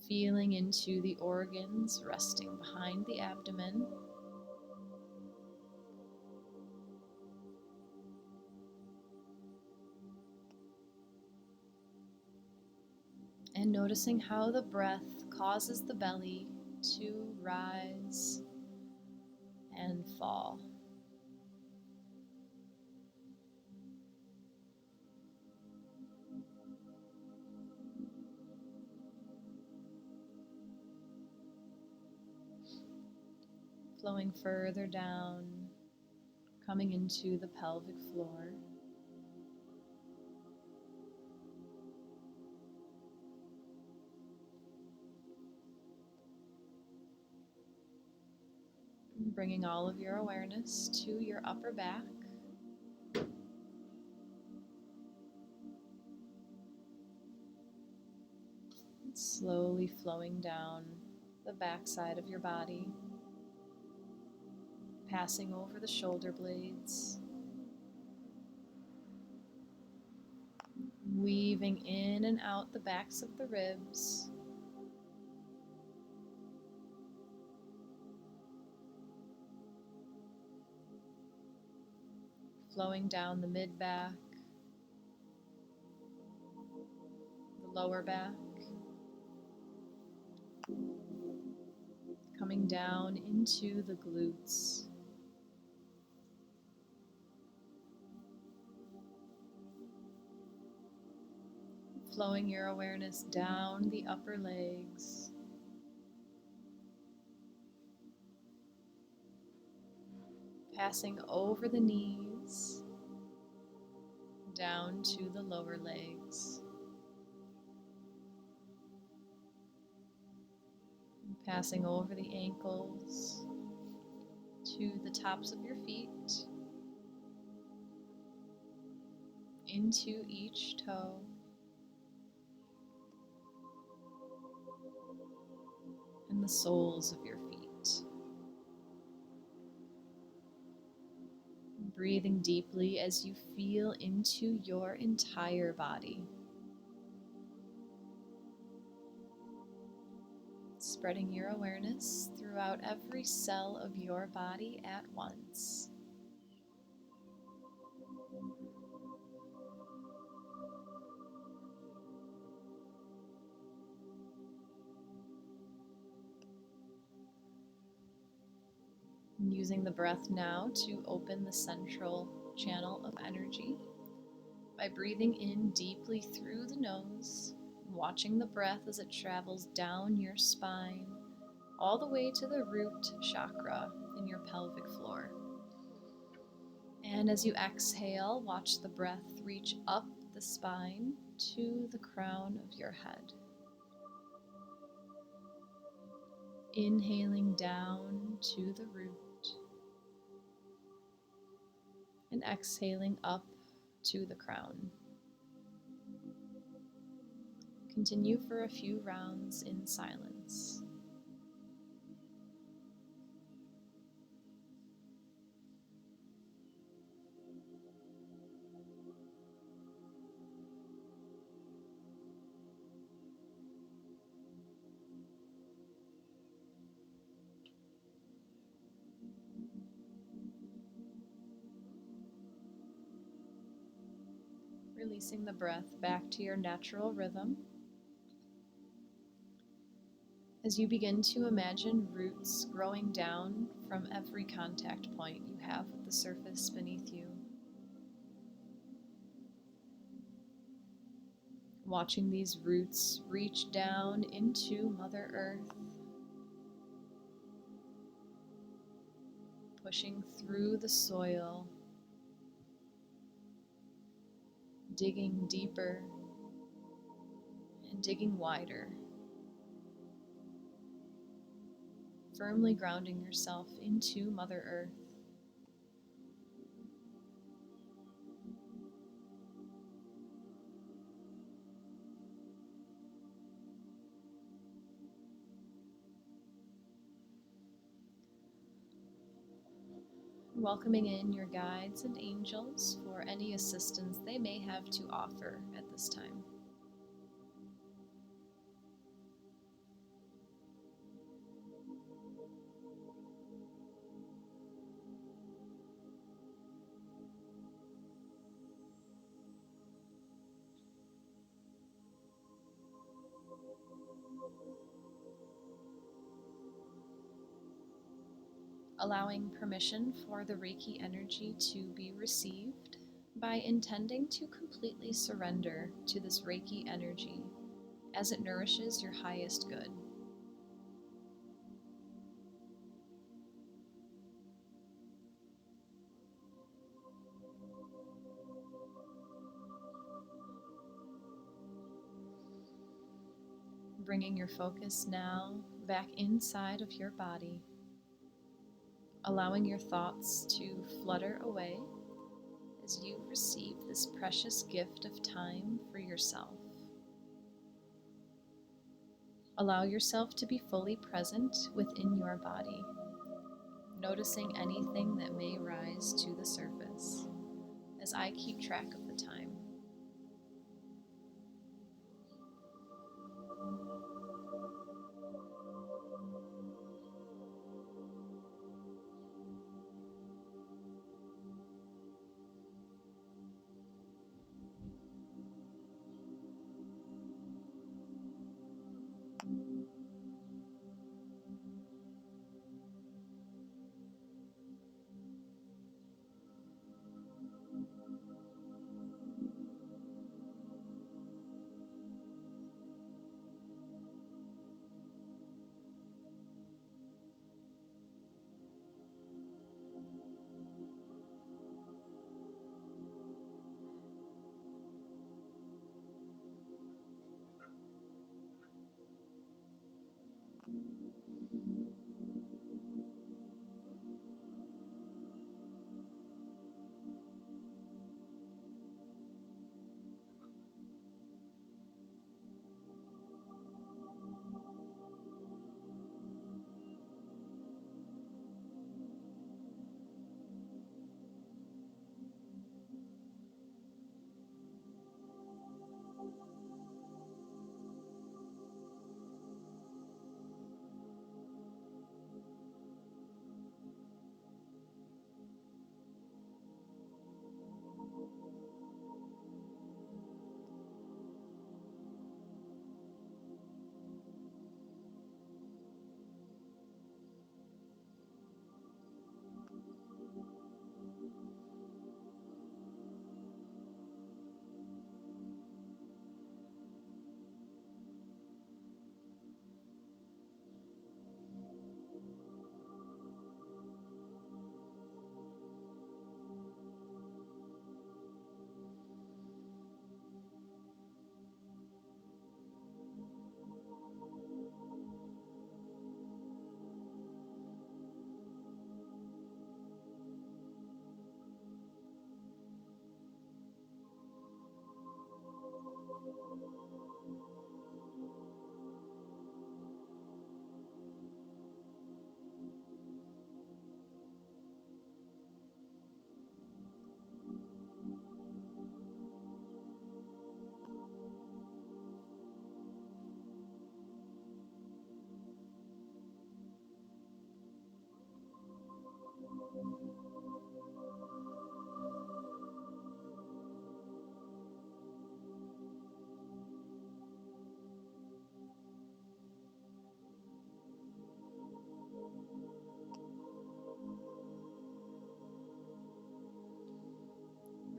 feeling into the organs resting behind the abdomen. And noticing how the breath causes the belly to rise and fall. Flowing further down, coming into the pelvic floor. Bringing all of your awareness to your upper back. Slowly flowing down the back side of your body, passing over the shoulder blades, weaving in and out the backs of the ribs, flowing down the mid-back, the lower back, coming down into the glutes, flowing your awareness down the upper legs, passing over the knees, down to the lower legs, passing over the ankles, to the tops of your feet, into each toe, and the soles of your feet. Breathing deeply as you feel into your entire body. Spreading your awareness throughout every cell of your body at once. Using the breath now to open the central channel of energy by breathing in deeply through the nose, watching the breath as it travels down your spine, all the way to the root chakra in your pelvic floor. And as you exhale, watch the breath reach up the spine to the crown of your head. Inhaling down to the root and exhaling up to the crown. Continue for a few rounds in silence. Releasing the breath back to your natural rhythm as you begin to imagine roots growing down from every contact point you have with the surface beneath you. Watching these roots reach down into Mother Earth, pushing through the soil, digging deeper and digging wider, firmly grounding yourself into Mother Earth. Welcoming in your guides and angels for any assistance they may have to offer at this time. Allowing permission for the Reiki energy to be received by intending to completely surrender to this Reiki energy as it nourishes your highest good. Bringing your focus now back inside of your body, allowing your thoughts to flutter away as you receive this precious gift of time for yourself. Allow yourself to be fully present within your body, noticing anything that may rise to the surface as I keep track of the time.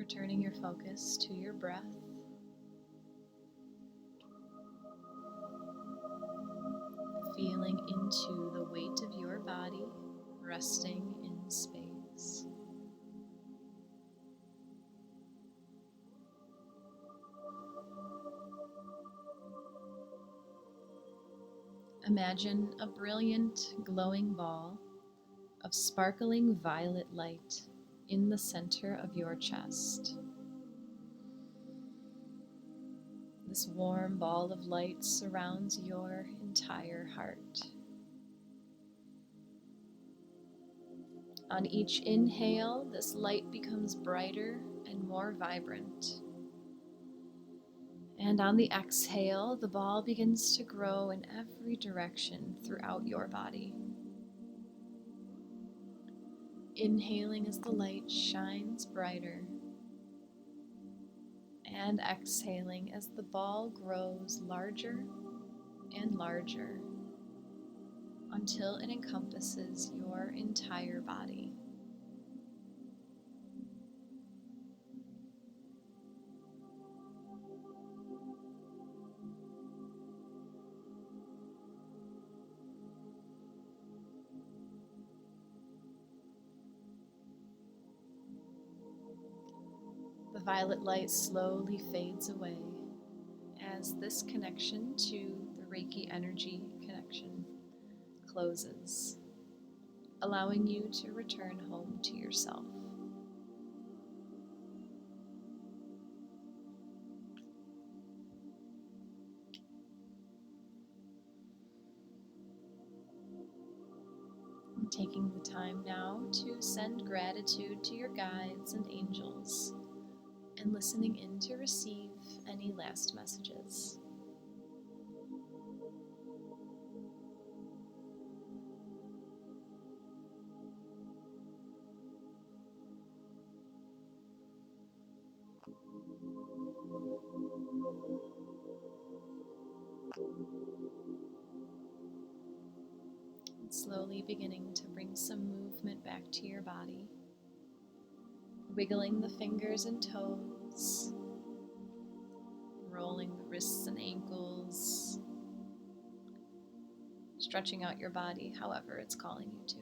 Returning your focus to your breath. Feeling into the weight of your body, resting in space. Imagine a brilliant, glowing ball of sparkling violet light in the center of your chest. This warm ball of light surrounds your entire heart. On each inhale, this light becomes brighter and more vibrant. And on the exhale, the ball begins to grow in every direction throughout your body. Inhaling as the light shines brighter, and exhaling as the ball grows larger and larger until it encompasses your entire body. The violet light slowly fades away as this connection to the Reiki energy connection closes, allowing you to return home to yourself. I'm taking the time now to send gratitude to your guides and angels, and listening in to receive any last messages. And slowly beginning to bring some movement back to your body, wiggling the fingers and toes, rolling the wrists and ankles, stretching out your body however it's calling you to.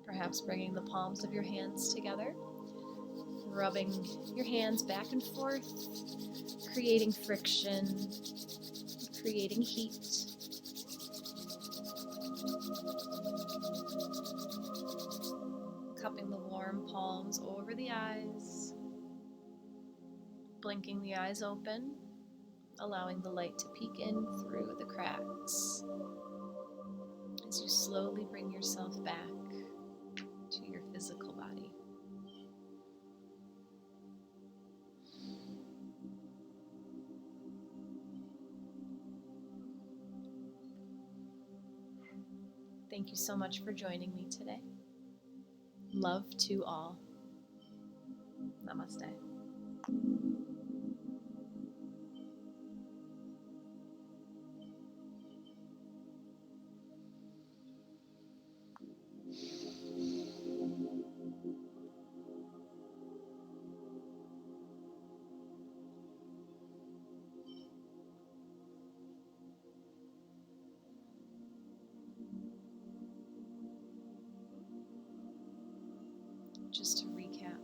Perhaps bringing the palms of your hands together, rubbing your hands back and forth, creating friction, creating heat. Cupping the warm palms over the eyes, blinking the eyes open, allowing the light to peek in through the cracks as you slowly bring yourself back to your physical body. Thank you so much for joining me today. Love to all. Namaste. Just to recap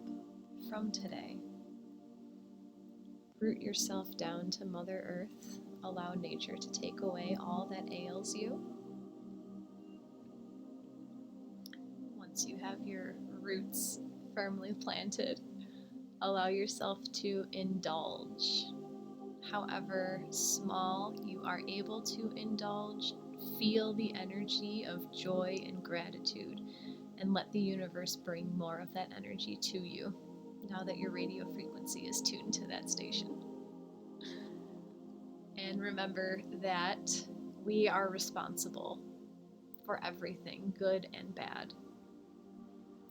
from today, root yourself down to Mother Earth. Allow nature to take away all that ails you. Once you have your roots firmly planted, allow yourself to indulge. However small you are able to indulge, feel the energy of joy and gratitude, and let the universe bring more of that energy to you now that your radio frequency is tuned to that station. And remember that we are responsible for everything, good and bad.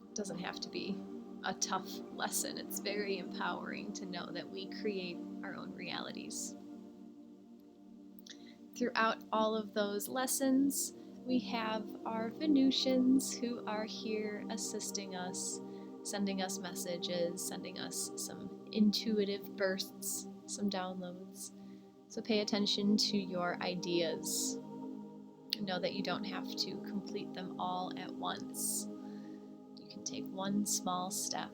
It doesn't have to be a tough lesson. It's very empowering to know that we create our own realities. Throughout all of those lessons, we have our Venusians who are here assisting us, sending us messages, sending us some intuitive bursts, some downloads. So pay attention to your ideas. Know that you don't have to complete them all at once. You can take one small step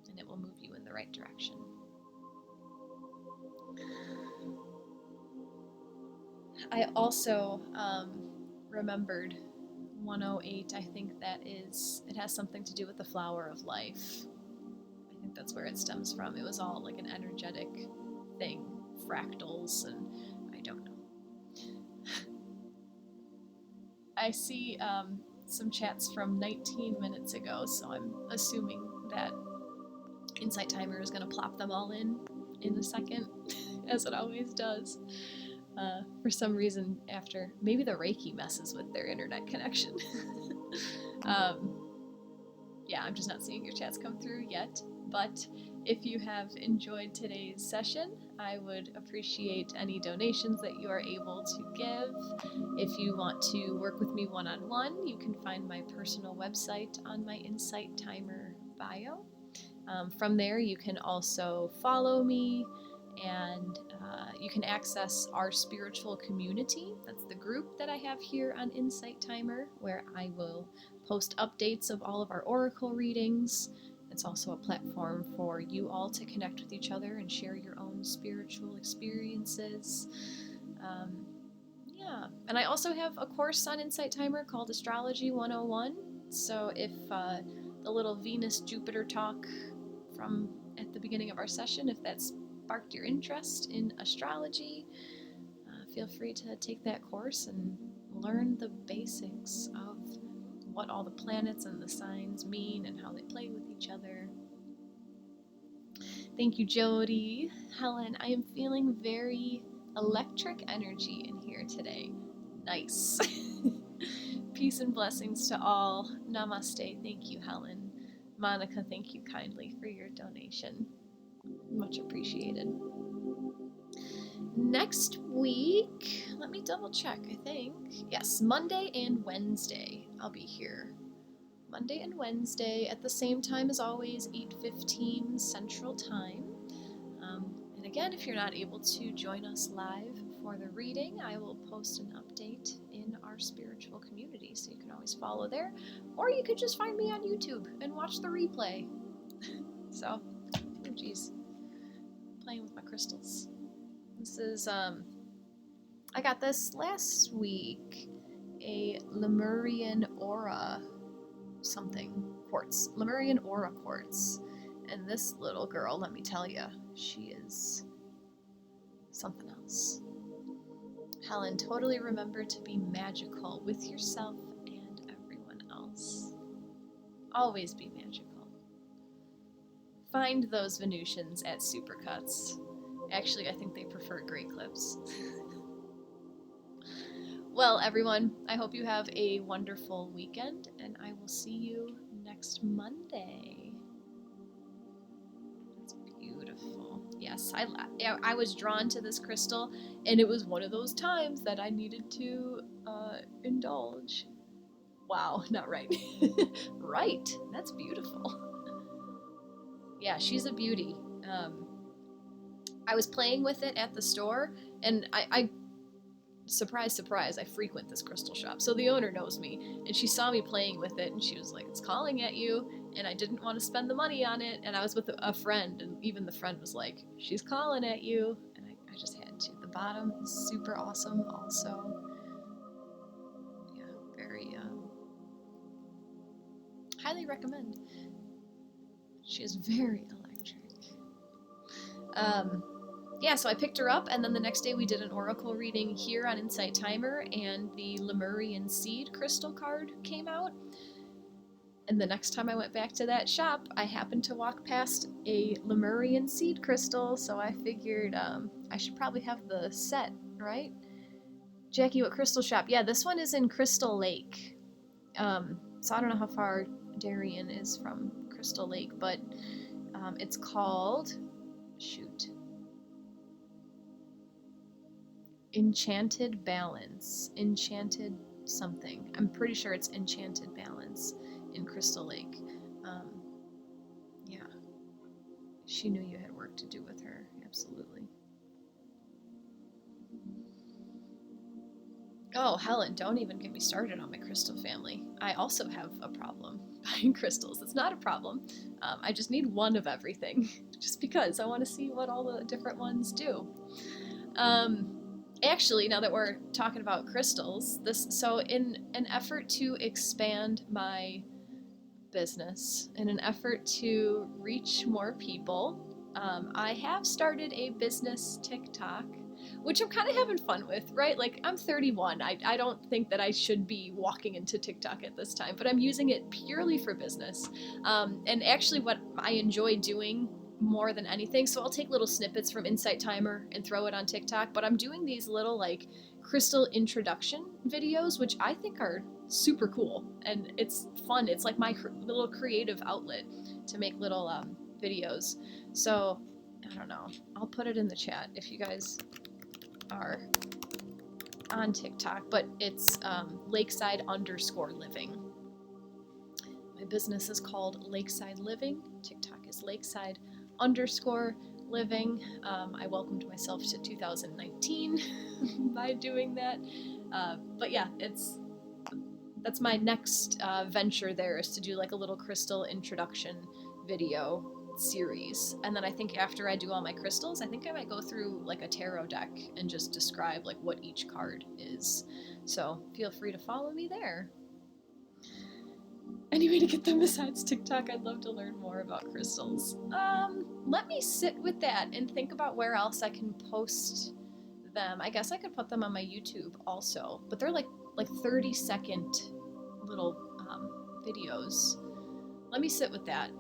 and it will move you in the right direction. I also remembered 108. I think it has something to do with the flower of life. I think that's where it stems from. It was all like an energetic thing, fractals, and I don't know. I see some chats from 19 minutes ago, so I'm assuming that Insight Timer is going to plop them all in a second, as it always does. For some reason, after maybe the Reiki messes with their internet connection. Yeah, I'm just not seeing your chats come through yet. But if you have enjoyed today's session, I would appreciate any donations that you are able to give. If you want to work with me one-on-one, you can find my personal website on my Insight Timer bio. From there, you can also follow me, and you can access our spiritual community. That's the group that I have here on Insight Timer, where I will post updates of all of our oracle readings. It's also a platform for you all to connect with each other and share your own spiritual experiences. Yeah, and I also have a course on Insight Timer called Astrology 101. So if the little Venus-Jupiter talk from at the beginning of our session, if that sparked your interest in astrology, feel free to take that course and learn the basics of what all the planets and the signs mean and how they play with each other. Thank you, Jody. Helen, I am feeling very electric energy in here today. Nice. Peace and blessings to all. Namaste. Thank you, Helen. Monica, thank you kindly for your donation. Much appreciated. Next week, let me double check, I think. Yes, Monday and Wednesday, I'll be here. Monday and Wednesday at the same time as always, 8:15 Central Time. And again, if you're not able to join us live for the reading, I will post an update in our spiritual community, so you can always follow there. Or you could just find me on YouTube and watch the replay. So, oh geez, playing with my crystals. This is, I got this last week, a Lemurian Aura something quartz, Lemurian Aura quartz. And this little girl, let me tell you, she is something else. Helen, totally remember to be magical with yourself and everyone else. Always be magical. Find those Venusians at Supercuts. Actually, I think they prefer Great Clips. Well, everyone, I hope you have a wonderful weekend, and I will see you next Monday. It's beautiful. Yes, I was drawn to this crystal, and it was one of those times that I needed to indulge. Wow, not right. Right, that's beautiful. Yeah, she's a beauty. I was playing with it at the store, and I surprise, surprise, I frequent this crystal shop. So the owner knows me, and she saw me playing with it, and she was like, it's calling at you, and I didn't want to spend the money on it, and I was with a friend, and even the friend was like, she's calling at you, and I just had to. The bottom is super awesome also. Yeah, very, highly recommend. She is very electric. Yeah, so I picked her up, and then the next day we did an oracle reading here on Insight Timer, and the Lemurian Seed crystal card came out. And the next time I went back to that shop, I happened to walk past a Lemurian Seed crystal, so I figured I should probably have the set, right? Jacqui, what crystal shop? Yeah, this one is in Crystal Lake. So I don't know how far Darien is from Crystal Lake, but it's called, Enchanted Balance. Enchanted something. I'm pretty sure it's Enchanted Balance in Crystal Lake. Yeah. She knew you had work to do with her. Absolutely. Oh, Helen, don't even get me started on my crystal family. I also have a problem buying crystals. It's not a problem. I just need one of everything, just because I want to see what all the different ones do. Actually, now that we're talking about crystals, so in an effort to expand my business, in an effort to reach more people, I have started a business TikTok, which I'm kind of having fun with, right? Like, I'm 31. I don't think that I should be walking into TikTok at this time, but I'm using it purely for business. And actually, what I enjoy doing more than anything, so I'll take little snippets from Insight Timer and throw it on TikTok, but I'm doing these little, like, crystal introduction videos, which I think are super cool, and it's fun. It's like my little creative outlet to make little videos. So I don't know, I'll put it in the chat if you guys are on TikTok, but it's Lakeside_living. My business is called Lakeside Living. TikTok is Lakeside_living. I welcomed myself to 2019 by doing that. But yeah, that's my next venture there, is to do like a little crystal introduction video series. And then I think after I do all my crystals, I think I might go through like a tarot deck and just describe like what each card is. So feel free to follow me there. Any way to get them besides TikTok? I'd love to learn more about crystals. Let me sit with that and think about where else I can post them. I guess I could put them on my YouTube also, but they're like 30-second little videos. Let me sit with that.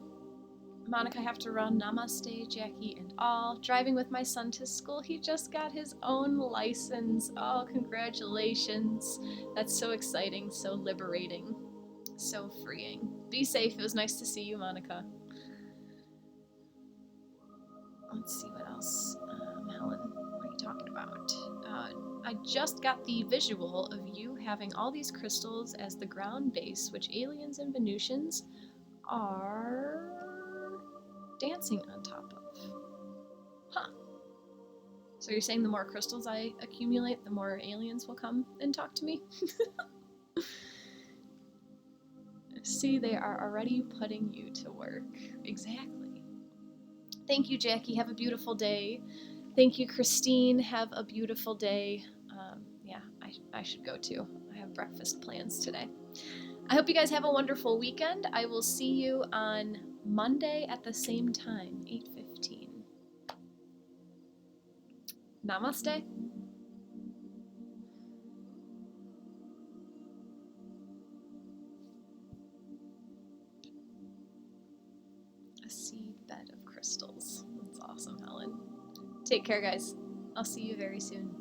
Monica, I have to run. Namaste, Jackie and all. Driving with my son to school. He just got his own license. Oh, congratulations. That's so exciting, so liberating, so freeing. Be safe. It was nice to see you, Monica. Let's see what else. Helen, what are you talking about? I just got the visual of you having all these crystals as the ground base, which aliens and Venusians are dancing on top of. Huh. So you're saying the more crystals I accumulate, the more aliens will come and talk to me? See, they are already putting you to work. Exactly. Thank you, Jackie. Have a beautiful day. Thank you, Christine. Have a beautiful day. Yeah, I should go too. I have breakfast plans today. I hope you guys have a wonderful weekend. I will see you on Monday at the same time, 8:15. Namaste. A seed bed of crystals. That's awesome, Helen. Take care, guys. I'll see you very soon.